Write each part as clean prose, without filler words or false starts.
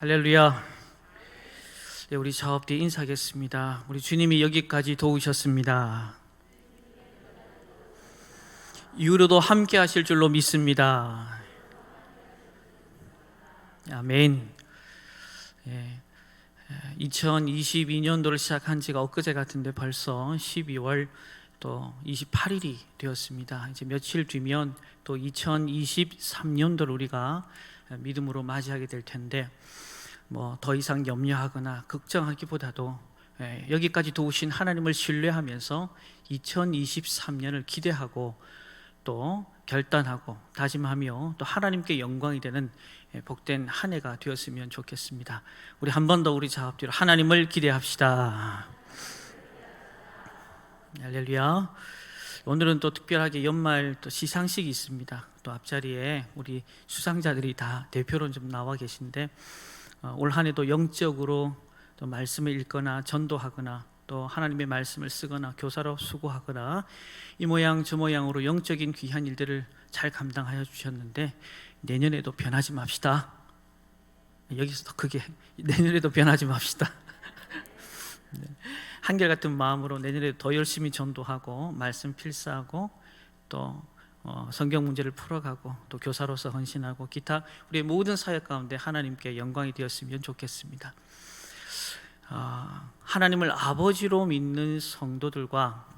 할렐루야. 네, 우리 좌업뒤 인사하겠습니다. 우리 주님이 여기까지 도우셨습니다. 이후로도 함께 하실 줄로 믿습니다. 아멘. 2022년도를 시작한 지가 엊그제 같은데 벌써 12월 또 28일이 되었습니다. 이제 며칠 뒤면 또 2023년도를 우리가 믿음으로 맞이하게 될 텐데 더 이상 염려하거나 걱정하기보다도 여기까지 도우신 하나님을 신뢰하면서 2023년을 기대하고 또 결단하고 다짐하며 또 하나님께 영광이 되는 복된 한 해가 되었으면 좋겠습니다. 우리 한 번 더 우리 좌합뒤로 하나님을 기대합시다. 할렐루야. 오늘은 또 특별하게 연말 또 시상식이 있습니다. 또 앞자리에 우리 수상자들이 다 대표로 좀 나와 계신데 올 한 해도 영적으로 또 말씀을 읽거나 전도하거나 또 하나님의 말씀을 쓰거나 교사로 수고하거나 이 모양 저 모양으로 영적인 귀한 일들을 잘 감당하여 주셨는데 내년에도 변하지 맙시다. 여기서 더 크게 내년에도 변하지 맙시다. 한결같은 마음으로 내년에도 더 열심히 전도하고 말씀 필사하고 또 성경 문제를 풀어가고 또 교사로서 헌신하고 기타 우리의 모든 사역 가운데 하나님께 영광이 되었으면 좋겠습니다. 하나님을 아버지로 믿는 성도들과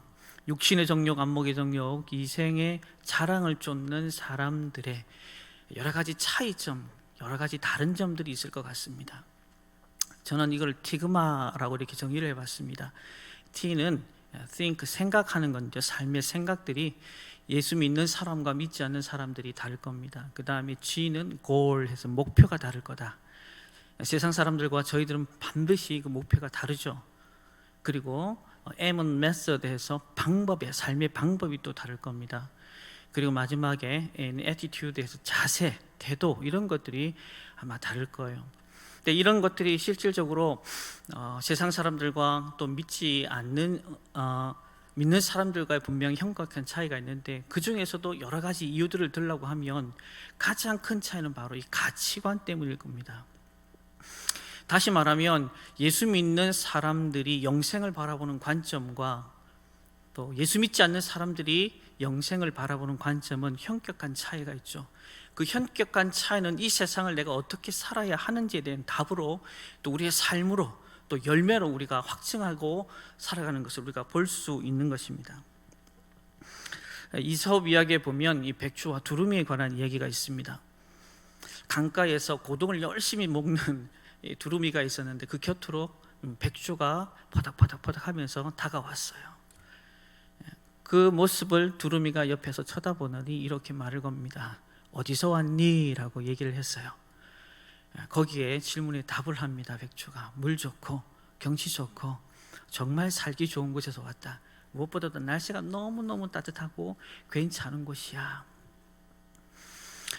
육신의 정욕, 안목의 정욕, 이생의 자랑을 쫓는 사람들의 여러 가지 차이점, 여러 가지 다른 점들이 있을 것 같습니다. 저는 이걸 티그마라고 이렇게 정의를 해봤습니다. T는 think, 생각하는 건데 삶의 생각들이 예수 믿는 사람과 믿지 않는 사람들이 다를 겁니다. 그 다음에 G는 goal 해서 목표가 다를 거다. 세상 사람들과 저희들은 반드시 그 목표가 다르죠. 그리고 M은 method 해서 방법에 삶의 방법이 또 다를 겁니다. 그리고 마지막에 N, attitude 해서 자세, 태도 이런 것들이 아마 다를 거예요. 근데 이런 것들이 실질적으로 세상 사람들과 또 믿지 않는 믿는 사람들과의 분명히 현격한 차이가 있는데 그 중에서도 여러 가지 이유들을 들라고 하면 가장 큰 차이는 바로 이 가치관 때문일 겁니다. 다시 말하면 예수 믿는 사람들이 영생을 바라보는 관점과 또 예수 믿지 않는 사람들이 영생을 바라보는 관점은 현격한 차이가 있죠. 그 현격한 차이는 이 세상을 내가 어떻게 살아야 하는지에 대한 답으로 또 우리의 삶으로 또 열매로 우리가 확증하고 살아가는 것을 우리가 볼 수 있는 것입니다. 이사업 이야기에 보면 이 백조와 두루미에 관한 이야기가 있습니다. 강가에서 고동을 열심히 먹는 두루미가 있었는데 그 곁으로 백조가 바닥바닥바닥 하면서 다가왔어요. 그 모습을 두루미가 옆에서 쳐다보더니 이렇게 말을 겁니다. 어디서 왔니? 라고 얘기를 했어요. 거기에 질문에 답을 합니다. 백조가 물 좋고 경치 좋고 정말 살기 좋은 곳에서 왔다. 무엇보다도 날씨가 너무너무 따뜻하고 괜찮은 곳이야.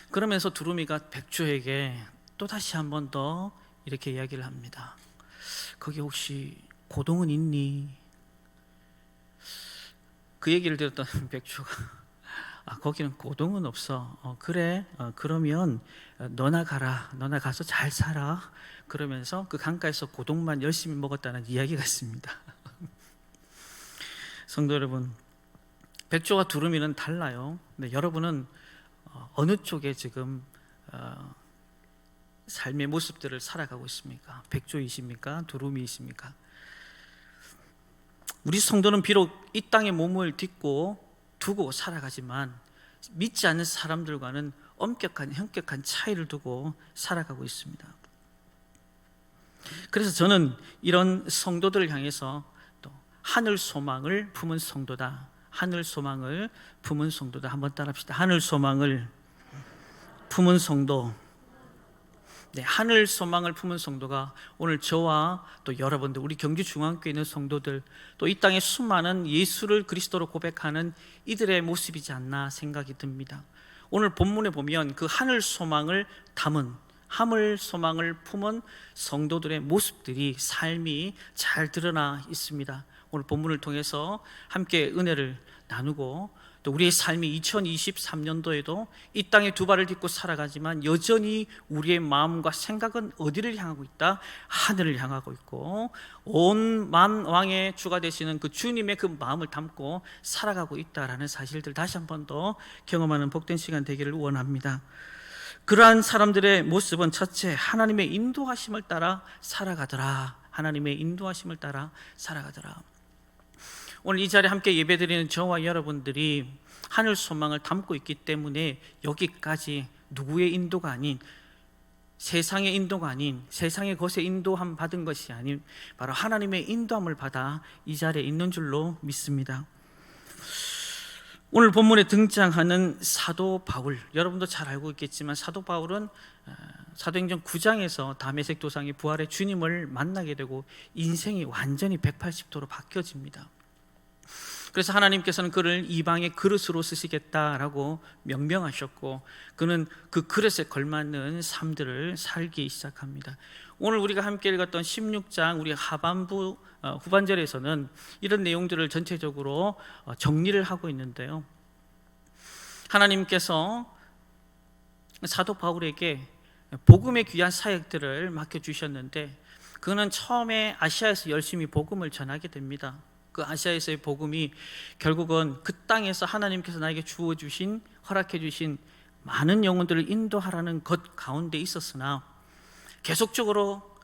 그러면서 두루미가 백조에게 또다시 한 번 더 이렇게 이야기를 합니다. 거기 혹시 고동은 있니? 그 얘기를 들었던 백조가 거기는 고동은 없어. 그래? 그러면 너나 가라. 너나 가서 잘 살아. 그러면서 그 강가에서 고동만 열심히 먹었다는 이야기가 있습니다. 성도 여러분, 백조와 두루미는 달라요. 근데 여러분은 어느 쪽에 지금 삶의 모습들을 살아가고 있습니까? 백조이십니까? 두루미이십니까? 우리 성도는 비록 이 땅에 몸을 두고 살아가지만 믿지 않는 사람들과는 엄격한 현격한 차이를 두고 살아가고 있습니다. 그래서 저는 이런 성도들을 향해서 또 하늘 소망을 품은 성도다. 하늘 소망을 품은 성도다. 한번 따라합시다. 하늘 소망을 품은 성도. 네, 하늘 소망을 품은 성도가 오늘 저와 또 여러분들 우리 경주중앙교회에 있는 성도들 또 이 땅에 수많은 예수를 그리스도로 고백하는 이들의 모습이지 않나 생각이 듭니다. 오늘 본문에 보면 그 하늘 소망을 담은 하늘 소망을 품은 성도들의 모습들이 삶이 잘 드러나 있습니다. 오늘 본문을 통해서 함께 은혜를 나누고 또 우리의 삶이 2023년도에도 이 땅에 두 발을 딛고 살아가지만 여전히 우리의 마음과 생각은 어디를 향하고 있다? 하늘을 향하고 있고 온 만왕의 주가 되시는 그 주님의 그 마음을 담고 살아가고 있다라는 사실들 다시 한 번 더 경험하는 복된 시간 되기를 원합니다. 그러한 사람들의 모습은 첫째, 하나님의 인도하심을 따라 살아가더라. 하나님의 인도하심을 따라 살아가더라. 오늘 이 자리에 함께 예배드리는 저와 여러분들이 하늘 소망을 담고 있기 때문에 여기까지 누구의 인도가 아닌, 세상의 인도가 아닌, 세상의 것에 인도함 받은 것이 아닌 바로 하나님의 인도함을 받아 이 자리에 있는 줄로 믿습니다. 오늘 본문에 등장하는 사도 바울, 여러분도 잘 알고 있겠지만 사도 바울은 사도행전 9장에서 다메섹 도상의 부활의 주님을 만나게 되고 인생이 완전히 180도로 바뀌어집니다. 그래서 하나님께서는 그를 이방의 그릇으로 쓰시겠다라고 명명하셨고 그는 그 그릇에 걸맞는 삶들을 살기 시작합니다. 오늘 우리가 함께 읽었던 16장 우리 하반부 후반절에서는 이런 내용들을 전체적으로 정리를 하고 있는데요, 하나님께서 사도 바울에게 복음의 귀한 사역들을 맡겨주셨는데 그는 처음에 아시아에서 열심히 복음을 전하게 됩니다. 그 아시아에서의 복음이 결국은 그 땅에서 하나님께서 나에게 주어주신, 허락해주신 많은 영혼들을 인도하라는 것 가운데 있었으나 계속적으로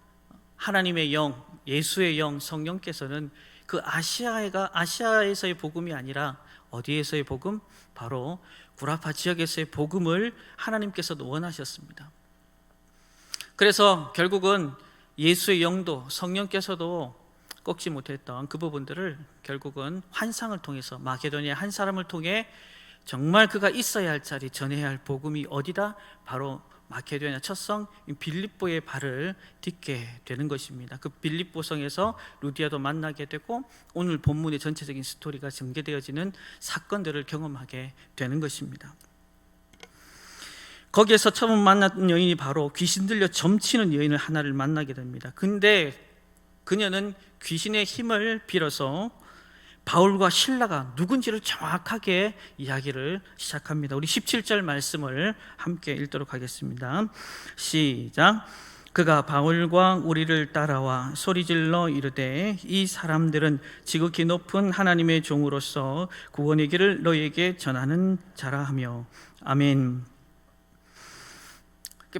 하나님의 영, 예수의 영, 성령께서는 그 아시아에서의 복음이 아니라 어디에서의 복음? 바로 구라파 지역에서의 복음을 하나님께서도 원하셨습니다. 그래서 결국은 예수의 영도, 성령께서도 꺾지 못했던 그 부분들을 결국은 환상을 통해서 마게도니아 한 사람을 통해 정말 그가 있어야 할 자리, 전해야 할 복음이 어디다? 바로 마케도니아 첫성 빌립보의 발을 딛게 되는 것입니다. 그 빌립보성에서 루디아도 만나게 되고 오늘 본문의 전체적인 스토리가 전개되어지는 사건들을 경험하게 되는 것입니다. 거기에서 처음 만난 여인이 바로 귀신 들려 점치는 여인을 하나를 만나게 됩니다. 근데 그녀는 귀신의 힘을 빌어서 바울과 실라가 누군지를 정확하게 이야기를 시작합니다. 우리 17절 말씀을 함께 읽도록 하겠습니다. 시작. 그가 바울과 우리를 따라와 소리질러 이르되 이 사람들은 지극히 높은 하나님의 종으로서 구원의 길을 너희에게 전하는 자라 하며. 아멘.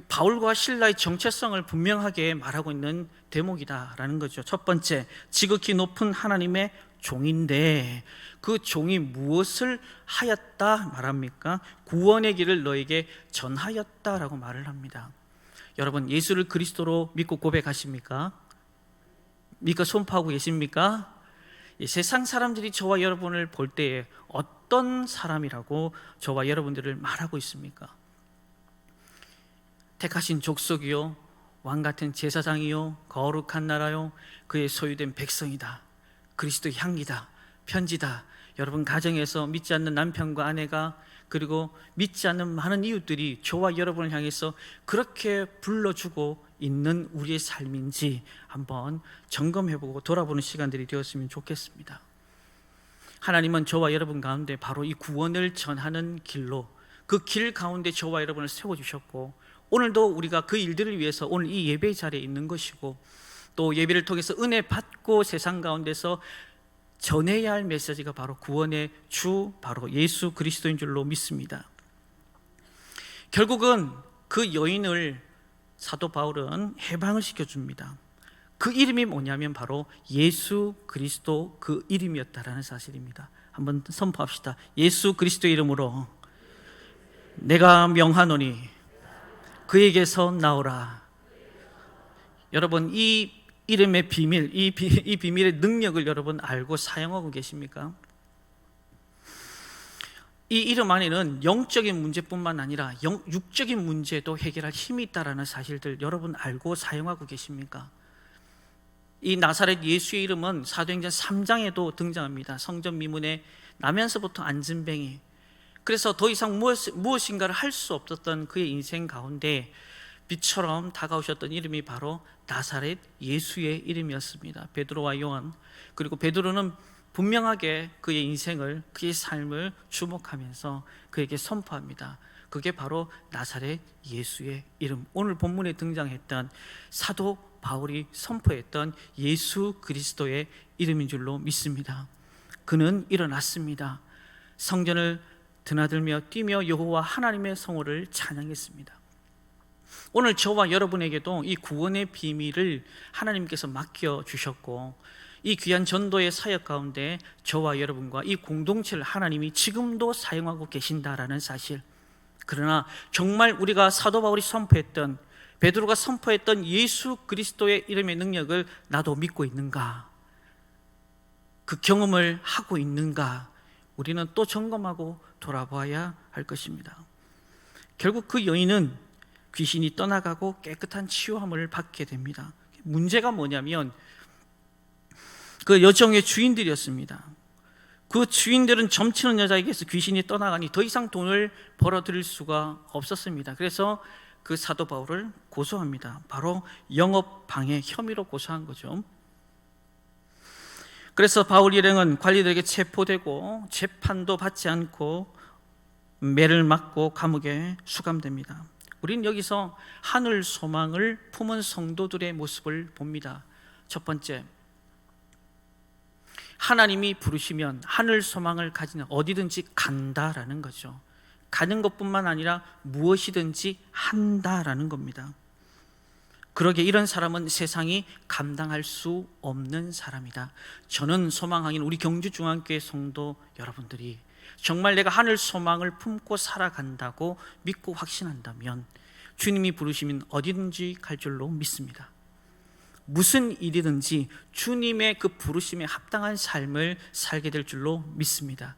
바울과 실라의 정체성을 분명하게 말하고 있는 대목이다라는 거죠. 첫 번째, 지극히 높은 하나님의 종인데 그 종이 무엇을 하였다 말합니까? 구원의 길을 너에게 전하였다라고 말을 합니다. 여러분, 예수를 그리스도로 믿고 고백하십니까? 믿고 손파하고 계십니까? 세상 사람들이 저와 여러분을 볼 때에 어떤 사람이라고 저와 여러분들을 말하고 있습니까? 택하신 족속이요, 왕같은 제사장이요, 거룩한 나라요, 그의 소유된 백성이다, 그리스도의 향기다, 편지다. 여러분 가정에서 믿지 않는 남편과 아내가 그리고 믿지 않는 많은 이웃들이 저와 여러분을 향해서 그렇게 불러주고 있는 우리의 삶인지 한번 점검해보고 돌아보는 시간들이 되었으면 좋겠습니다. 하나님은 저와 여러분 가운데 바로 이 구원을 전하는 길로 그 길 가운데 저와 여러분을 세워주셨고 오늘도 우리가 그 일들을 위해서 오늘 이 예배 자리에 있는 것이고 또 예배를 통해서 은혜 받고 세상 가운데서 전해야 할 메시지가 바로 구원의 주, 바로 예수 그리스도인 줄로 믿습니다. 결국은 그 여인을 사도 바울은 해방을 시켜줍니다. 그 이름이 뭐냐면 바로 예수 그리스도 그 이름이었다라는 사실입니다. 한번 선포합시다. 예수 그리스도의 이름으로 내가 명하노니 그에게서 나오라. 여러분, 이 이름의 비밀, 이 비밀의 능력을 여러분 알고 사용하고 계십니까? 이 이름 안에는 영적인 문제뿐만 아니라 육적인 문제도 해결할 힘이 있다는 사실들 여러분 알고 사용하고 계십니까? 이 나사렛 예수의 이름은 사도행전 3장에도 등장합니다. 성전 미문에 나면서부터 앉은 뱅이, 그래서 더 이상 무엇인가를 할 수 없었던 그의 인생 가운데 빛처럼 다가오셨던 이름이 바로 나사렛 예수의 이름이었습니다. 베드로와 요한, 그리고 베드로는 분명하게 그의 인생을, 그의 삶을 주목하면서 그에게 선포합니다. 그게 바로 나사렛 예수의 이름, 오늘 본문에 등장했던 사도 바울이 선포했던 예수 그리스도의 이름인 줄로 믿습니다. 그는 일어났습니다. 성전을 드나들며 뛰며 여호와 하나님의 성호를 찬양했습니다. 오늘 저와 여러분에게도 이 구원의 비밀을 하나님께서 맡겨주셨고, 이 귀한 전도의 사역 가운데 저와 여러분과 이 공동체를 하나님이 지금도 사용하고 계신다라는 사실, 그러나 정말 우리가 사도 바울이 선포했던, 베드로가 선포했던 예수 그리스도의 이름의 능력을 나도 믿고 있는가, 그 경험을 하고 있는가, 우리는 또 점검하고 돌아봐야 할 것입니다. 결국 그 여인은 귀신이 떠나가고 깨끗한 치유함을 받게 됩니다. 문제가 뭐냐면 그 여정의 주인들이었습니다. 그 주인들은 점치는 여자에게서 귀신이 떠나가니 더 이상 돈을 벌어들일 수가 없었습니다. 그래서 그 사도 바울을 고소합니다. 바로 영업방해 혐의로 고소한 거죠. 그래서 바울 일행은 관리들에게 체포되고 재판도 받지 않고 매를 맞고 감옥에 수감됩니다. 우리는 여기서 하늘 소망을 품은 성도들의 모습을 봅니다. 첫 번째, 하나님이 부르시면 하늘 소망을 가지는 어디든지 간다라는 거죠. 가는 것뿐만 아니라 무엇이든지 한다라는 겁니다. 그러게 이런 사람은 세상이 감당할 수 없는 사람이다. 저는 소망하긴 우리 경주중앙교회 성도 여러분들이 정말 내가 하늘 소망을 품고 살아간다고 믿고 확신한다면 주님이 부르시면 어디든지 갈 줄로 믿습니다. 무슨 일이든지 주님의 그 부르심에 합당한 삶을 살게 될 줄로 믿습니다.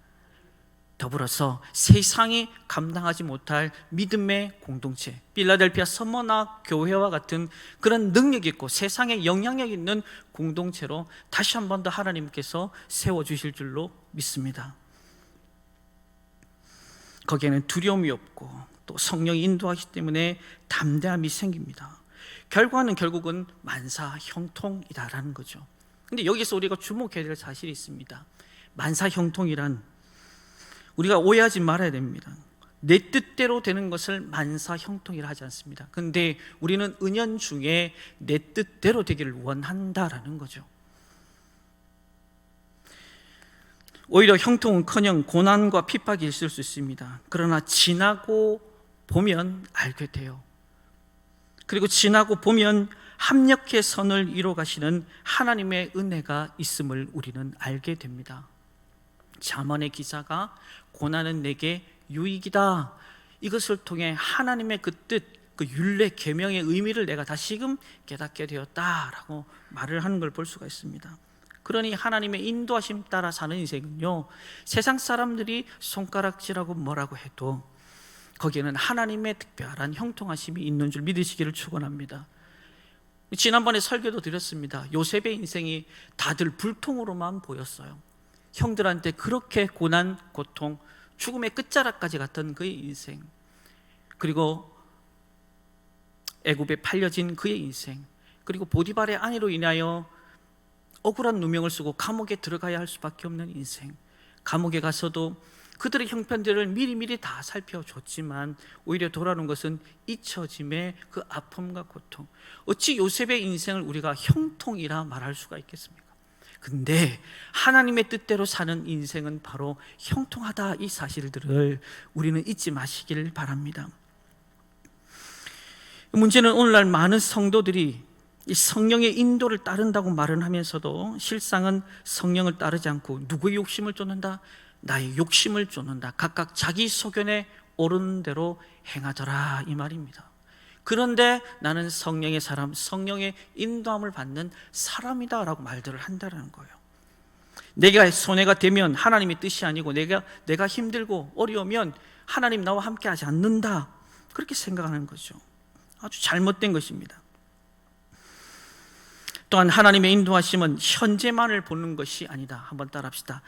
더불어서 세상이 감당하지 못할 믿음의 공동체, 필라델피아 서머나 교회와 같은 그런 능력 있고 세상에 영향력 있는 공동체로 다시 한 번 더 하나님께서 세워주실 줄로 믿습니다. 거기에는 두려움이 없고 또 성령이 인도하시기 때문에 담대함이 생깁니다. 결국은 만사 형통이다라는 거죠. 근데 여기서 우리가 주목해야 될 사실이 있습니다. 만사 형통이란 우리가 오해하지 말아야 됩니다. 내 뜻대로 되는 것을 만사 형통이라 하지 않습니다. 근데 우리는 은연중에 내 뜻대로 되기를 원한다라는 거죠. 오히려 형통은커녕 고난과 핍박이 있을 수 있습니다. 그러나 지나고 보면 알게 돼요. 그리고 지나고 보면 합력의 선을 이뤄 가시는 하나님의 은혜가 있음을 우리는 알게 됩니다. 잠언의 기사가 고난은 내게 유익이다, 이것을 통해 하나님의 그 뜻, 그 율례 계명의 의미를 내가 다시금 깨닫게 되었다라고 말을 하는 걸 볼 수가 있습니다. 그러니 하나님의 인도하심 따라 사는 인생은요, 세상 사람들이 손가락질하고 뭐라고 해도 거기에는 하나님의 특별한 형통하심이 있는 줄 믿으시기를 축원합니다. 지난번에 설교도 드렸습니다. 요셉의 인생이 다들 불통으로만 보였어요. 형들한테 그렇게 고난, 고통, 죽음의 끝자락까지 갔던 그의 인생, 그리고 애굽에 팔려진 그의 인생, 그리고 보디발의 아내로 인하여 억울한 누명을 쓰고 감옥에 들어가야 할 수밖에 없는 인생, 감옥에 가서도 그들의 형편들을 미리미리 다 살펴줬지만 오히려 돌아오는 것은 잊혀짐의 그 아픔과 고통. 어찌 요셉의 인생을 우리가 형통이라 말할 수가 있겠습니까? 근데 하나님의 뜻대로 사는 인생은 바로 형통하다, 이 사실들을 우리는 잊지 마시길 바랍니다. 문제는 오늘날 많은 성도들이 이 성령의 인도를 따른다고 말은 하면서도 실상은 성령을 따르지 않고 누구의 욕심을 쫓는다? 나의 욕심을 쫓는다. 각각 자기 소견에 오른 대로 행하더라, 이 말입니다. 그런데 나는 성령의 사람, 성령의 인도함을 받는 사람이다 라고 말들을 한다는 거예요. 내가 손해가 되면 하나님의 뜻이 아니고 내가 힘들고 어려우면 하나님 나와 함께 하지 않는다, 그렇게 생각하는 거죠. 아주 잘못된 것입니다. 또한 하나님의 인도하심은 현재만을 보는 것이 아니다. 한번 따라합시다.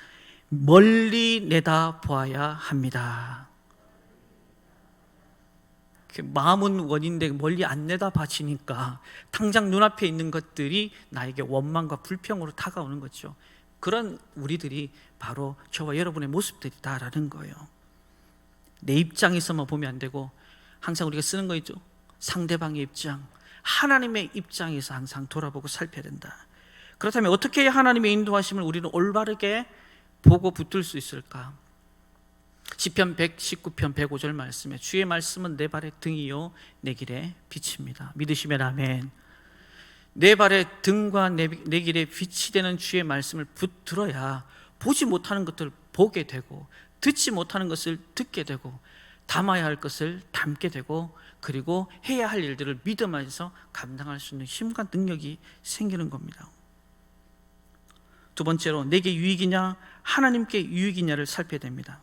멀리 내다보아야 합니다. 마음은 원인데 멀리 안 내다봐지니까 당장 눈앞에 있는 것들이 나에게 원망과 불평으로 다가오는 거죠. 그런 우리들이 바로 저와 여러분의 모습들이다라는 거예요. 내 입장에서만 보면 안 되고 항상 우리가 쓰는 거 있죠. 상대방의 입장, 하나님의 입장에서 항상 돌아보고 살펴야 된다. 그렇다면 어떻게 하나님의 인도하심을 우리는 올바르게 보고 붙들 수 있을까? 시편 119편 105절 말씀에 주의 말씀은 내 발의 등이요 내 길의 빛입니다. 믿으시면 아멘. 내 발의 등과 내 길의 빛이 되는 주의 말씀을 붙들어야 보지 못하는 것들을 보게 되고 듣지 못하는 것을 듣게 되고 담아야 할 것을 담게 되고 그리고 해야 할 일들을 믿음 안에서 감당할 수 있는 힘과 능력이 생기는 겁니다. 두 번째로 내게 유익이냐 하나님께 유익이냐를 살펴야 됩니다.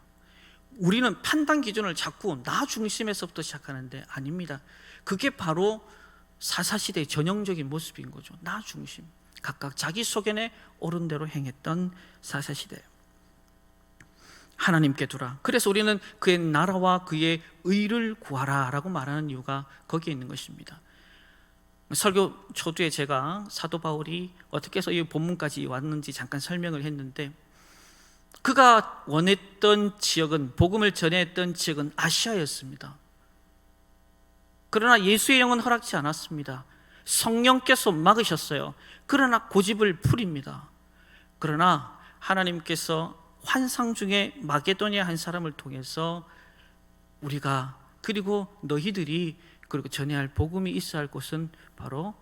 우리는 판단 기준을 자꾸 나 중심에서부터 시작하는데 아닙니다. 그게 바로 사사시대의 전형적인 모습인 거죠. 나 중심, 각각 자기 소견에 옳은 대로 행했던 사사시대. 하나님께 두라. 그래서 우리는 그의 나라와 그의 의를 구하라 라고 말하는 이유가 거기에 있는 것입니다. 설교 초두에 제가 사도 바울이 어떻게 해서 이 본문까지 왔는지 잠깐 설명을 했는데, 그가 원했던 지역은, 복음을 전했던 지역은 아시아였습니다. 그러나 예수의 영은 허락지 않았습니다. 성령께서 막으셨어요. 그러나 고집을 부립니다. 그러나 하나님께서 환상 중에 마게도냐 한 사람을 통해서 우리가, 그리고 너희들이 그리고 전해야 할 복음이 있어야 할 곳은 바로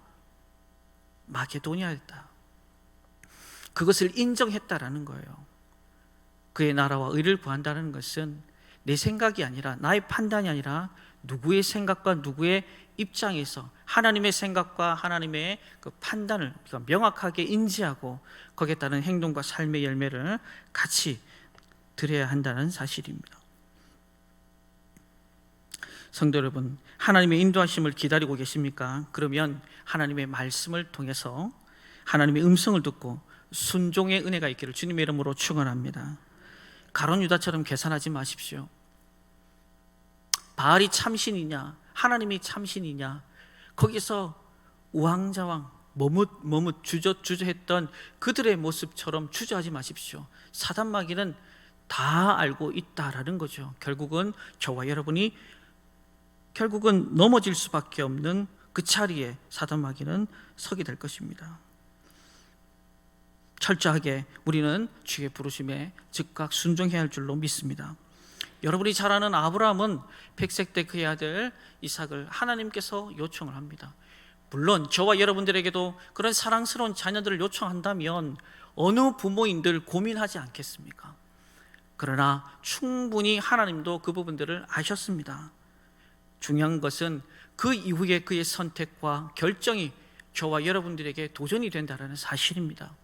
마게도냐였다. 그것을 인정했다라는 거예요. 그의 나라와 의를 구한다는 것은 내 생각이 아니라, 나의 판단이 아니라 누구의 생각과 누구의 입장에서 하나님의 생각과 하나님의 그 판단을 우리가 명확하게 인지하고 거기에 따른 행동과 삶의 열매를 같이 드려야 한다는 사실입니다. 성도 여러분, 하나님의 인도하심을 기다리고 계십니까? 그러면 하나님의 말씀을 통해서 하나님의 음성을 듣고 순종의 은혜가 있기를 주님의 이름으로 축원합니다. 가룟 유다처럼 계산하지 마십시오. 바알이 참신이냐 하나님이 참신이냐, 거기서 우왕좌왕 머뭇 주저했던 그들의 모습처럼 주저하지 마십시오. 사단 마귀는 다 알고 있다라는 거죠. 결국은 저와 여러분이 넘어질 수밖에 없는 그 자리에 사단 마귀는 서게 될 것입니다. 철저하게 우리는 주의 부르심에 즉각 순종해야 할 줄로 믿습니다. 여러분이 잘 아는 아브라함은 100세 때 그의 아들 이삭을 하나님께서 요청을 합니다. 물론 저와 여러분들에게도 그런 사랑스러운 자녀들을 요청한다면 어느 부모인들 고민하지 않겠습니까? 그러나 충분히 하나님도 그 부분들을 아셨습니다. 중요한 것은 그 이후에 그의 선택과 결정이 저와 여러분들에게 도전이 된다는 사실입니다.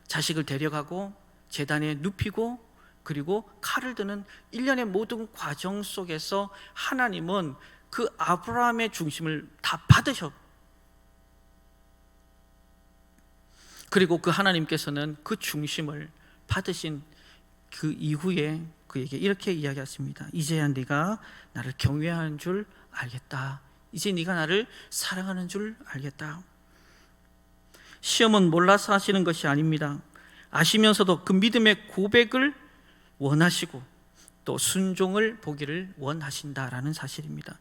자식을 데려가고 제단에 눕히고 그리고 칼을 드는 일련의 모든 과정 속에서 하나님은 그 아브라함의 중심을 다 받으셨. 그리고 그 하나님께서는 그 중심을 받으신 그 이후에 그에게 이렇게 이야기하십니다. 이제야 네가 나를 경외하는 줄 알겠다. 이제 네가 나를 사랑하는 줄 알겠다. 시험은 몰라서 하시는 것이 아닙니다. 아시면서도 그 믿음의 고백을 원하시고 또 순종을 보기를 원하신다라는 사실입니다.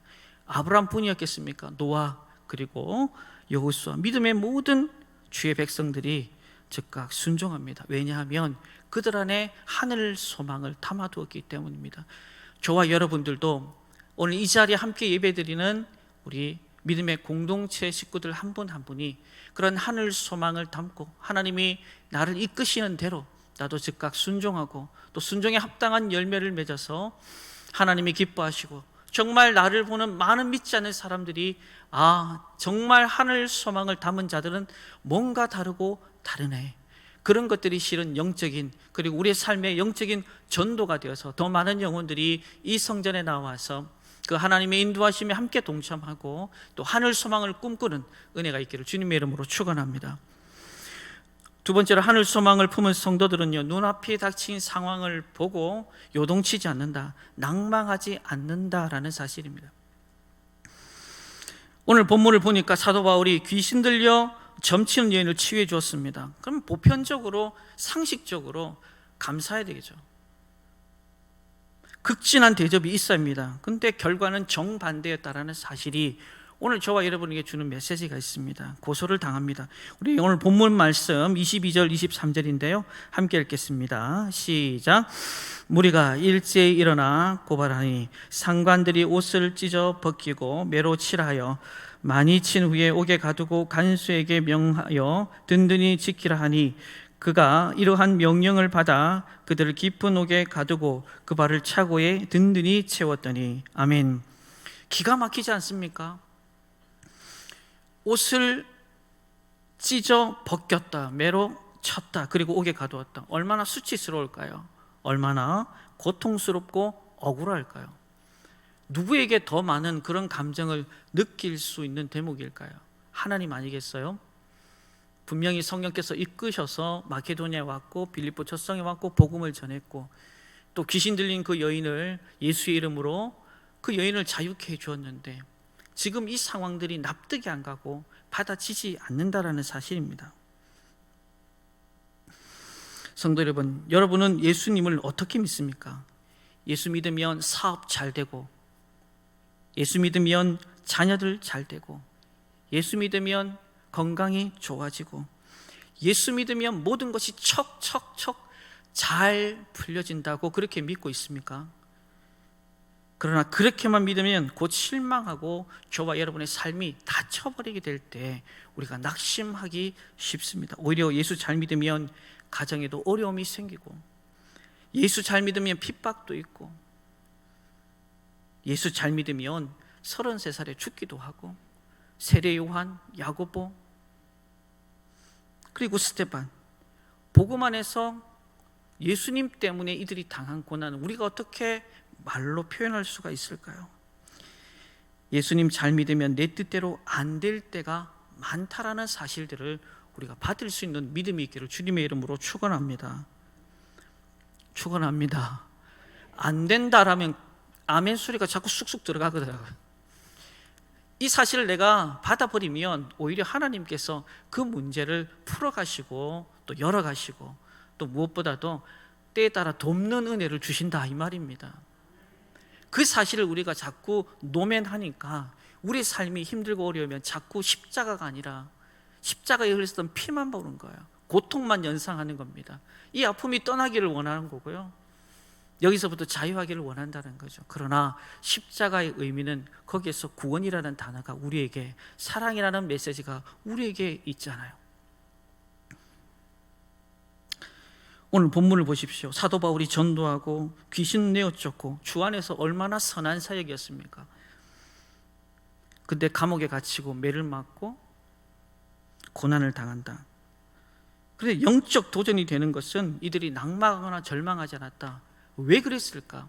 아브라함 뿐이었겠습니까? 노아 그리고 여호수아, 믿음의 모든 주의 백성들이 즉각 순종합니다. 왜냐하면 그들 안에 하늘 소망을 담아두었기 때문입니다. 저와 여러분들도 오늘 이 자리에 함께 예배드리는 우리 믿음의 공동체 식구들 한 분 한 분이 그런 하늘 소망을 담고 하나님이 나를 이끄시는 대로 나도 즉각 순종하고 또 순종에 합당한 열매를 맺어서 하나님이 기뻐하시고 정말 나를 보는 많은 믿지 않는 사람들이 정말 하늘 소망을 담은 자들은 뭔가 다르고 다르네, 그런 것들이 실은 영적인, 그리고 우리의 삶의 영적인 전도가 되어서 더 많은 영혼들이 이 성전에 나와서 그 하나님의 인도하심에 함께 동참하고 또 하늘 소망을 꿈꾸는 은혜가 있기를 주님의 이름으로 축원합니다. 두 번째로 하늘 소망을 품은 성도들은요, 눈앞에 닥친 상황을 보고 요동치지 않는다, 낭망하지 않는다라는 사실입니다. 오늘 본문을 보니까 사도 바울이 귀신 들려 점치는 여인을 치유해 주었습니다. 그럼 보편적으로 상식적으로 감사해야 되겠죠. 극진한 대접이 있어야 합니다. 근데 결과는 정반대였다라는 사실이 오늘 저와 여러분에게 주는 메시지가 있습니다. 고소를 당합니다. 우리 오늘 본문 말씀 22절 23절인데요 함께 읽겠습니다. 시작. 무리가 일제히 일어나 고발하니 상관들이 옷을 찢어 벗기고 매로 칠하여 많이 친 후에 옥에 가두고 간수에게 명하여 든든히 지키라 하니 그가 이러한 명령을 받아 그들을 깊은 옥에 가두고 그 발을 차고에 든든히 채웠더니. 아멘. 기가 막히지 않습니까? 옷을 찢어 벗겼다, 매로 쳤다, 그리고 옥에 가두었다. 얼마나 수치스러울까요? 얼마나 고통스럽고 억울할까요? 누구에게 더 많은 그런 감정을 느낄 수 있는 대목일까요? 하나님 아니겠어요? 분명히 성령께서 이끄셔서 마케도니아에 왔고 빌립보 젖성에 왔고 복음을 전했고 또 귀신 들린 그 여인을 예수의 이름으로 그 여인을 자유케 해 주었는데 지금 이 상황들이 납득이 안 가고 받아지지 않는다라는 사실입니다. 성도 여러분, 여러분은 예수님을 어떻게 믿습니까? 예수 믿으면 사업 잘 되고, 예수 믿으면 자녀들 잘 되고, 예수 믿으면 건강이 좋아지고, 예수 믿으면 모든 것이 척척척 잘 풀려진다고 그렇게 믿고 있습니까? 그러나 그렇게만 믿으면 곧 실망하고 저와 여러분의 삶이 닫혀버리게 될 때 우리가 낙심하기 쉽습니다. 오히려 예수 잘 믿으면 가정에도 어려움이 생기고, 예수 잘 믿으면 핍박도 있고, 예수 잘 믿으면 33살에 죽기도 하고, 세례 요한, 야고보, 그리고 스데반, 복음 안에서 예수님 때문에 이들이 당한 고난은 우리가 어떻게 말로 표현할 수가 있을까요? 예수님 잘 믿으면 내 뜻대로 안 될 때가 많다라는 사실들을 우리가 받을 수 있는 믿음이 있기를 주님의 이름으로 축원합니다. 축원합니다. 안 된다라면 아멘 소리가 자꾸 쑥쑥 들어가거든요. 이 사실을 내가 받아버리면 오히려 하나님께서 그 문제를 풀어가시고 또 열어가시고 또 무엇보다도 때에 따라 돕는 은혜를 주신다 이 말입니다. 그 사실을 우리가 자꾸 노면하니까 우리 삶이 힘들고 어려우면 자꾸 십자가가 아니라 십자가에 흘렸던 피만 보는 거예요. 고통만 연상하는 겁니다. 이 아픔이 떠나기를 원하는 거고요, 여기서부터 자유하기를 원한다는 거죠. 그러나 십자가의 의미는 거기에서 구원이라는 단어가 우리에게, 사랑이라는 메시지가 우리에게 있잖아요. 오늘 본문을 보십시오. 사도 바울이 전도하고 귀신 내어 쫓고 주 안에서 얼마나 선한 사역이었습니까? 근데 감옥에 갇히고 매를 맞고 고난을 당한다. 그런데 영적 도전이 되는 것은 이들이 낙망하거나 절망하지 않았다. 왜 그랬을까?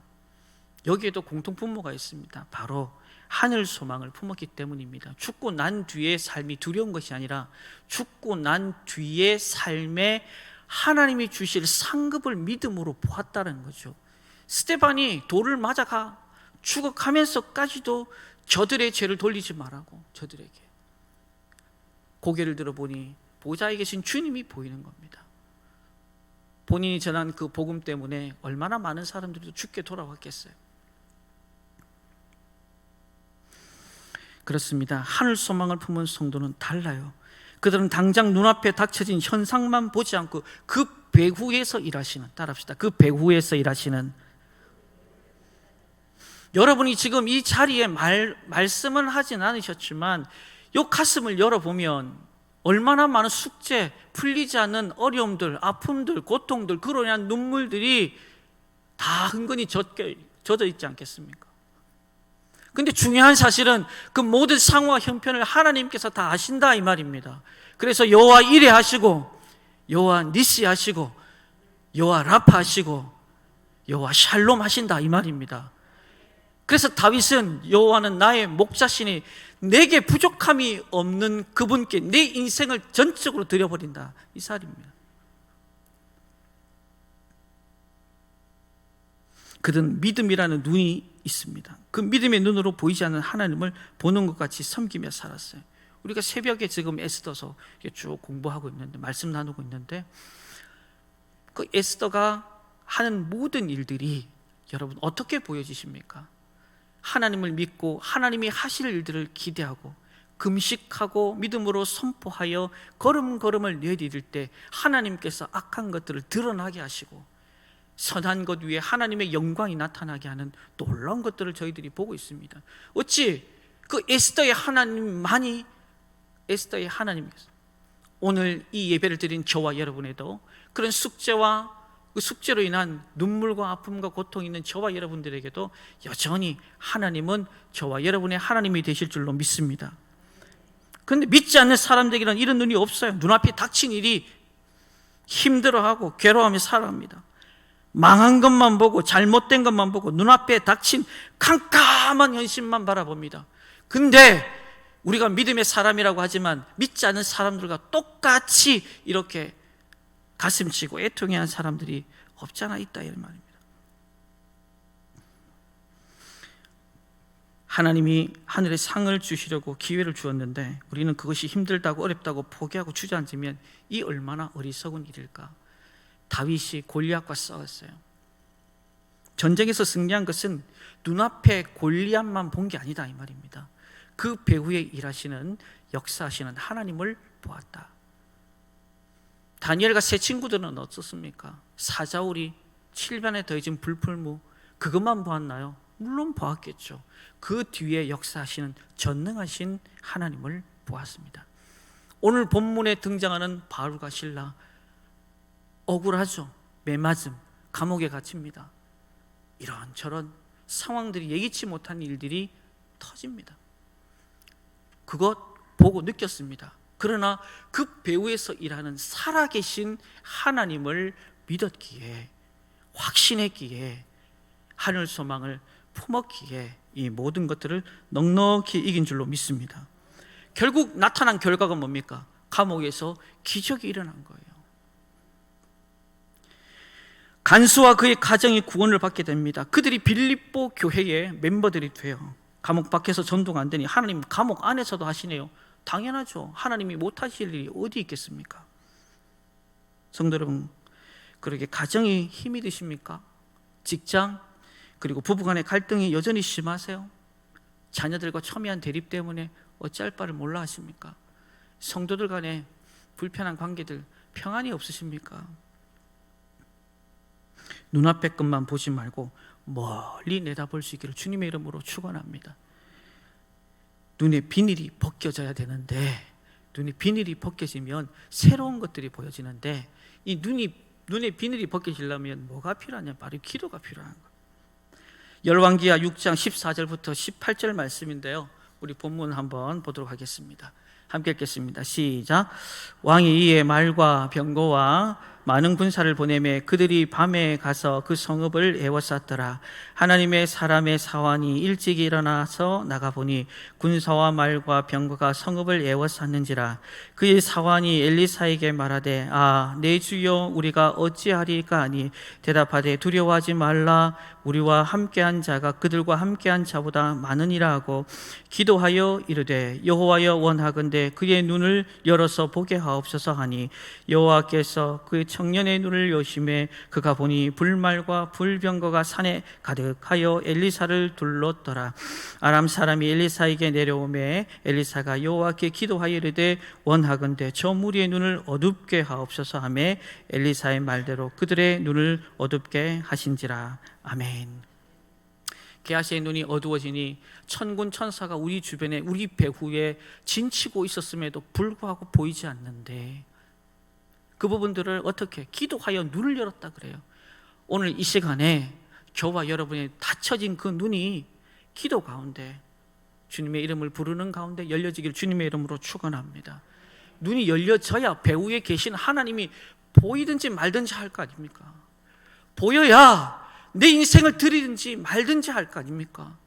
여기에도 공통분모가 있습니다. 바로 하늘 소망을 품었기 때문입니다. 죽고 난 뒤의 삶이 두려운 것이 아니라 죽고 난 뒤의 삶에 하나님이 주실 상급을 믿음으로 보았다는 거죠. 스데반이 돌을 맞아가 죽어가면서까지도 저들의 죄를 돌리지 말라고, 저들에게 고개를 들어보니 보좌에 계신 주님이 보이는 겁니다. 본인이 전한 그 복음 때문에 얼마나 많은 사람들이 죽게 돌아왔겠어요. 그렇습니다. 하늘 소망을 품은 성도는 달라요. 그들은 당장 눈앞에 닥쳐진 현상만 보지 않고 그 배후에서 일하시는, 따라합시다, 그 배후에서 일하시는, 여러분이 지금 이 자리에 말씀은 하진 않으셨지만 요 가슴을 열어보면 얼마나 많은 숙제, 풀리지 않는 어려움들, 아픔들, 고통들, 그로 인한 눈물들이 다 흥건히 젖어 있지 않겠습니까? 근데 중요한 사실은 그 모든 상황과 형편을 하나님께서 다 아신다 이 말입니다. 그래서 여호와 이레 하시고, 여호와 니시 하시고, 여호와 라파 하시고, 여호와 샬롬 하신다 이 말입니다. 그래서 다윗은 여호와는 나의 목자시니 내게 부족함이 없는 그분께 내 인생을 전적으로 드려버린다 이 말입니다. 그는 믿음이라는 눈이 있습니다. 그 믿음의 눈으로 보이지 않는 하나님을 보는 것 같이 섬기며 살았어요. 우리가 새벽에 지금 에스더서 쭉 공부하고 있는데, 말씀 나누고 있는데, 그 에스더가 하는 모든 일들이 여러분 어떻게 보여지십니까? 하나님을 믿고 하나님이 하실 일들을 기대하고 금식하고 믿음으로 선포하여 걸음걸음을 내디딜 때 하나님께서 악한 것들을 드러나게 하시고 선한 것 위에 하나님의 영광이 나타나게 하는 놀라운 것들을 저희들이 보고 있습니다. 어찌 그 에스더의 하나님만이 에스더의 하나님이겠어요? 오늘 이 예배를 드린 저와 여러분에도 그런 숙제와 그 숙제로 인한 눈물과 아픔과 고통이 있는 저와 여러분들에게도 여전히 하나님은 저와 여러분의 하나님이 되실 줄로 믿습니다. 그런데 믿지 않는 사람들에게는 이런 눈이 없어요. 눈앞에 닥친 일이 힘들어하고 괴로워하며 살아갑니다. 망한 것만 보고 잘못된 것만 보고 눈앞에 닥친 캄캄한 현실만 바라봅니다. 근데 우리가 믿음의 사람이라고 하지만 믿지 않는 사람들과 똑같이 이렇게 가슴치고 애통해한 사람들이 없잖아 있다 이 말입니다. 하나님이 하늘에 상을 주시려고 기회를 주었는데 우리는 그것이 힘들다고 어렵다고 포기하고 주저앉으면 이 얼마나 어리석은 일일까. 다윗이 골리앗과 싸웠어요. 전쟁에서 승리한 것은 눈앞에 골리앗만 본 게 아니다 이 말입니다. 그 배후에 일하시는 역사하시는 하나님을 보았다. 다니엘과 세 친구들은 어떻습니까? 사자우리 7변에 더해진 불풀무 그것만 보았나요? 물론 보았겠죠. 그 뒤에 역사하시는 전능하신 하나님을 보았습니다. 오늘 본문에 등장하는 바울과 실라 억울하죠. 매맞음, 감옥에 갇힙니다. 이런저런 상황들이 예기치 못한 일들이 터집니다. 그것 보고 느꼈습니다. 그러나 그 배후에서 일하는 살아계신 하나님을 믿었기에, 확신했기에, 하늘 소망을 품었기에 이 모든 것들을 넉넉히 이긴 줄로 믿습니다. 결국 나타난 결과가 뭡니까? 감옥에서 기적이 일어난 거예요. 간수와 그의 가정이 구원을 받게 됩니다. 그들이 빌립보 교회의 멤버들이 돼요. 감옥 밖에서 전도가 안 되니 하나님 감옥 안에서도 하시네요. 당연하죠. 하나님이 못하실 일이 어디 있겠습니까? 성도 여러분, 그러게 가정이 힘이 드십니까? 직장, 그리고 부부간의 갈등이 여전히 심하세요? 자녀들과 첨예한 대립 때문에 어찌할 바를 몰라 하십니까? 성도들 간의 불편한 관계들 평안이 없으십니까? 눈앞의 것만 보지 말고 멀리 내다볼 수 있기를 주님의 이름으로 축원합니다. 눈의 비닐이 벗겨져야 되는데, 눈의 비닐이 벗겨지면 새로운 것들이 보여지는데, 이 눈의 비닐이 벗겨지려면 뭐가 필요하냐? 바로 기도가 필요한 거예요. 열왕기하 6장 14절부터 18절 말씀인데요, 우리 본문 한번 보도록 하겠습니다. 함께 읽겠습니다. 시작. 왕이 이에 말과 병거와 많은 군사를 보내매 그들이 밤에 가서 그 성읍을 에워쌌더라. 하나님의 사람의 사환이 일찍 일어나서 나가보니 군사와 말과 병거가 성읍을 에워쌌는지라. 그의 사환이 엘리사에게 말하되 내 주여 우리가 어찌하리까 하니 대답하되 두려워하지 말라. 우리와 함께한 자가 그들과 함께한 자보다 많으니라 하고 기도하여 이르되 여호와여 원하건대 그의 눈을 열어서 보게 하옵소서 하니 여호와께서 그 청년의 눈을 여심해 그가 보니 불말과 불병거가 산에 가득하여 엘리사를 둘렀더라. 아람 사람이 엘리사에게 내려오매 엘리사가 여호와께 기도하여 이르되 원하건대 저 무리의 눈을 어둡게 하옵소서 하매 엘리사의 말대로 그들의 눈을 어둡게 하신지라. 아멘. 게하시의 눈이 어두워지니 천군 천사가 우리 주변에 우리 배후에 진치고 있었음에도 불구하고 보이지 않는데 그 부분들을 어떻게 기도하여 눈을 열었다 그래요. 오늘 이 시간에 저와 여러분의 닫혀진 그 눈이 기도 가운데 주님의 이름을 부르는 가운데 열려지기를 주님의 이름으로 축원합니다. 눈이 열려져야 배후에 계신 하나님이 보이든지 말든지 할 거 아닙니까? 보여야 내 인생을 드리든지 말든지 할 거 아닙니까?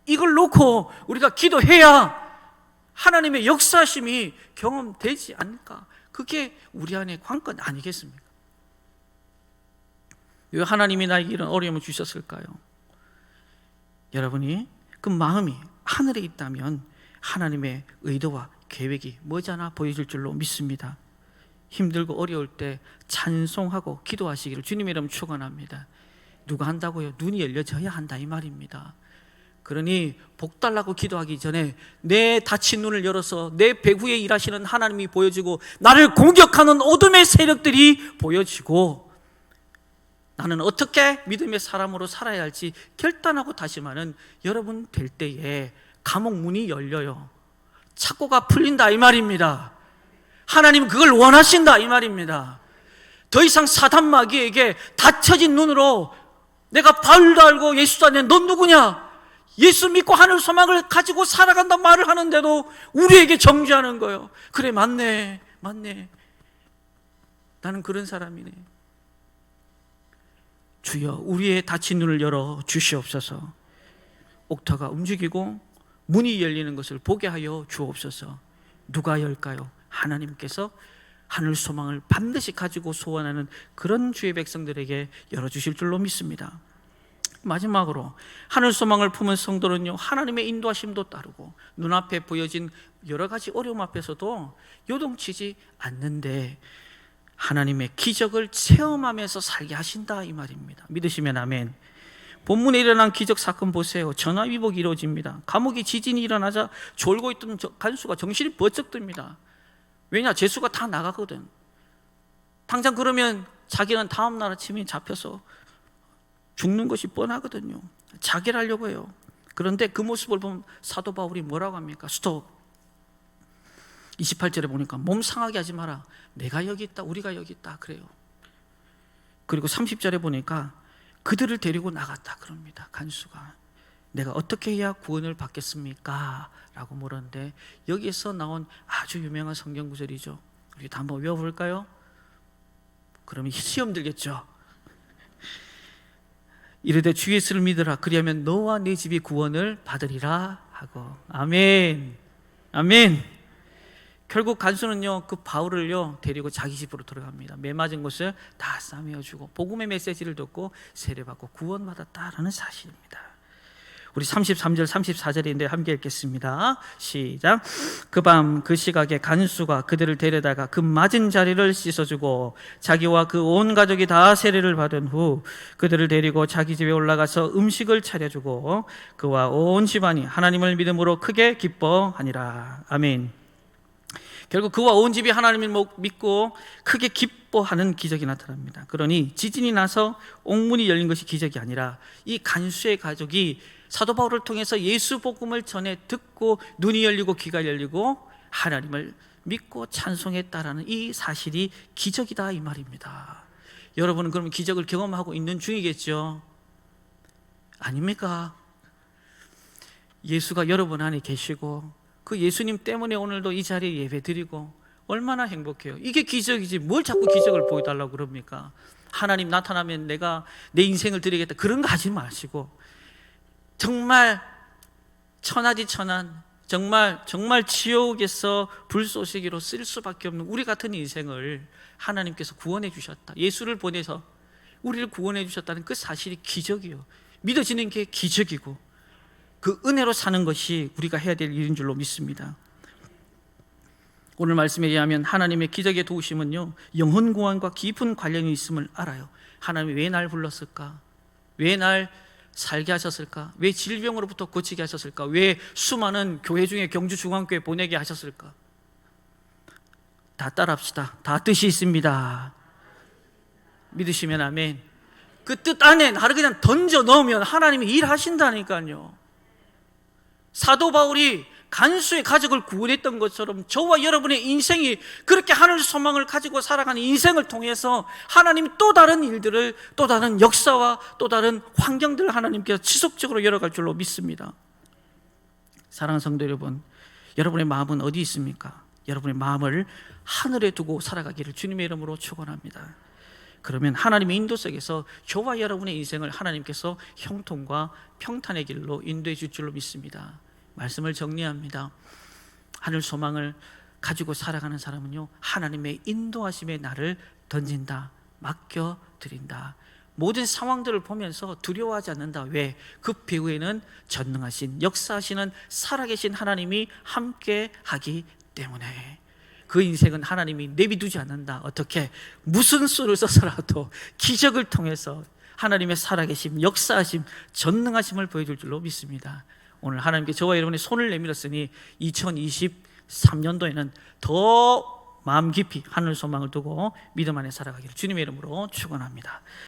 이걸 놓고 우리가 기도해야 하나님의 역사심이 경험되지 않을까? 그게 우리 안의 관건 아니겠습니까? 왜 하나님이 나에게 이런 어려움을 주셨을까요? 여러분이 그 마음이 하늘에 있다면 하나님의 의도와 계획이 머지않아 보여질 줄로 믿습니다. 힘들고 어려울 때 찬송하고 기도하시기를 주님의 이름 축원합니다. 누가 한다고요? 눈이 열려져야 한다 이 말입니다. 그러니 복 달라고 기도하기 전에 내 닫힌 눈을 열어서 내 배후에 일하시는 하나님이 보여지고 나를 공격하는 어둠의 세력들이 보여지고 나는 어떻게 믿음의 사람으로 살아야 할지 결단하고 다짐하는 여러분 될 때에 감옥 문이 열려요. 착고가 풀린다 이 말입니다. 하나님은 그걸 원하신다 이 말입니다. 더 이상 사단 마귀에게 닫혀진 눈으로 내가 바울도 알고 예수도 아는데 넌 누구냐? 예수 믿고 하늘 소망을 가지고 살아간다는 말을 하는데도 우리에게 정죄하는 거예요. 그래 맞네 나는 그런 사람이네. 주여 우리의 닫힌 눈을 열어 주시옵소서. 옥터가 움직이고 문이 열리는 것을 보게 하여 주옵소서. 누가 열까요? 하나님께서 하늘 소망을 반드시 가지고 소원하는 그런 주의 백성들에게 열어주실 줄로 믿습니다. 마지막으로 하늘 소망을 품은 성도는요, 하나님의 인도하심도 따르고 눈앞에 보여진 여러 가지 어려움 앞에서도 요동치지 않는데 하나님의 기적을 체험하면서 살게 하신다 이 말입니다. 믿으시면 아멘. 본문에 일어난 기적 사건 보세요. 전화위복이 이루어집니다. 감옥에 지진이 일어나자 졸고 있던 간수가 정신이 번쩍 듭니다. 왜냐? 재수가 다 나가거든. 당장 그러면 자기는 다음 날 아침에 잡혀서 죽는 것이 뻔하거든요. 자결하려고 해요. 그런데 그 모습을 보면 사도 바울이 뭐라고 합니까? 스톱. 28절에 보니까 몸 상하게 하지 마라. 내가 여기 있다. 우리가 여기 있다. 그래요. 그리고 30절에 보니까 그들을 데리고 나갔다 그럽니다. 간수가. 내가 어떻게 해야 구원을 받겠습니까? 라고 물었는데 여기에서 나온 아주 유명한 성경 구절이죠. 우리 다 한번 외워볼까요? 그러면 시험 들겠죠. 이르되 주 예수를 믿으라. 그리하면 너와 네 집이 구원을 받으리라 하고. 아멘. 아멘. 결국 간수는요, 그 바울을요 데리고 자기 집으로 들어갑니다. 매 맞은 곳을 다 싸매어주고 복음의 메시지를 듣고 세례받고 구원받았다라는 사실입니다. 우리 33절 34절인데 함께 읽겠습니다. 시작. 그 밤 그 시각에 간수가 그들을 데려다가 그 맞은 자리를 씻어주고 자기와 그 온 가족이 다 세례를 받은 후 그들을 데리고 자기 집에 올라가서 음식을 차려주고 그와 온 집안이 하나님을 믿음으로 크게 기뻐하니라. 아멘. 결국 그와 온 집이 하나님을 믿고 크게 기뻐하는 기적이 나타납니다. 그러니 지진이 나서 옥문이 열린 것이 기적이 아니라 이 간수의 가족이 사도 바울을 통해서 예수 복음을 전해 듣고 눈이 열리고 귀가 열리고 하나님을 믿고 찬송했다라는 이 사실이 기적이다 이 말입니다. 여러분은 그러면 기적을 경험하고 있는 중이겠죠? 아닙니까? 예수가 여러분 안에 계시고 그 예수님 때문에 오늘도 이 자리에 예배 드리고 얼마나 행복해요. 이게 기적이지 뭘 자꾸 기적을 보여달라고 그럽니까? 하나님 나타나면 내가 내 인생을 드리겠다 그런 거 하지 마시고 정말 천하디 천한 정말 지옥에서 불쏘시개로 쓸 수밖에 없는 우리 같은 인생을 하나님께서 구원해 주셨다. 예수를 보내서 우리를 구원해 주셨다는 그 사실이 기적이요. 믿어지는 게 기적이고 그 은혜로 사는 것이 우리가 해야 될 일인 줄로 믿습니다. 오늘 말씀에 의하면 하나님의 기적의 도우심은요 영혼 구원과 깊은 관련이 있음을 알아요. 하나님이 왜 날 불렀을까? 왜 날 살게 하셨을까? 왜 질병으로부터 고치게 하셨을까? 왜 수많은 교회 중에 경주 중앙교회 보내게 하셨을까? 다 따라합시다. 다 뜻이 있습니다. 믿으시면 아멘. 그 뜻 안에 나를 그냥 던져 넣으면 하나님이 일하신다니까요. 사도 바울이 간수의 가족을 구원했던 것처럼 저와 여러분의 인생이 그렇게 하늘 소망을 가지고 살아가는 인생을 통해서 하나님이 또 다른 일들을 또 다른 역사와 또 다른 환경들을 하나님께서 지속적으로 열어갈 줄로 믿습니다. 사랑하는 성도 여러분, 여러분의 마음은 어디 있습니까? 여러분의 마음을 하늘에 두고 살아가기를 주님의 이름으로 축원합니다. 그러면 하나님의 인도 속에서 저와 여러분의 인생을 하나님께서 형통과 평탄의 길로 인도해 줄 줄로 믿습니다. 말씀을 정리합니다. 하늘 소망을 가지고 살아가는 사람은요 하나님의 인도하심에 나를 던진다, 맡겨드린다. 모든 상황들을 보면서 두려워하지 않는다. 왜? 그 배후에는 전능하신, 역사하시는 살아계신 하나님이 함께 하기 때문에. 그 인생은 하나님이 내비두지 않는다. 어떻게? 무슨 수를 써서라도 기적을 통해서 하나님의 살아계심, 역사하심, 전능하심을 보여줄 줄로 믿습니다. 오늘 하나님께 저와 여러분의 손을 내밀었으니 2023년도에는 더 마음 깊이 하늘 소망을 두고 믿음 안에 살아가기를 주님의 이름으로 축원합니다.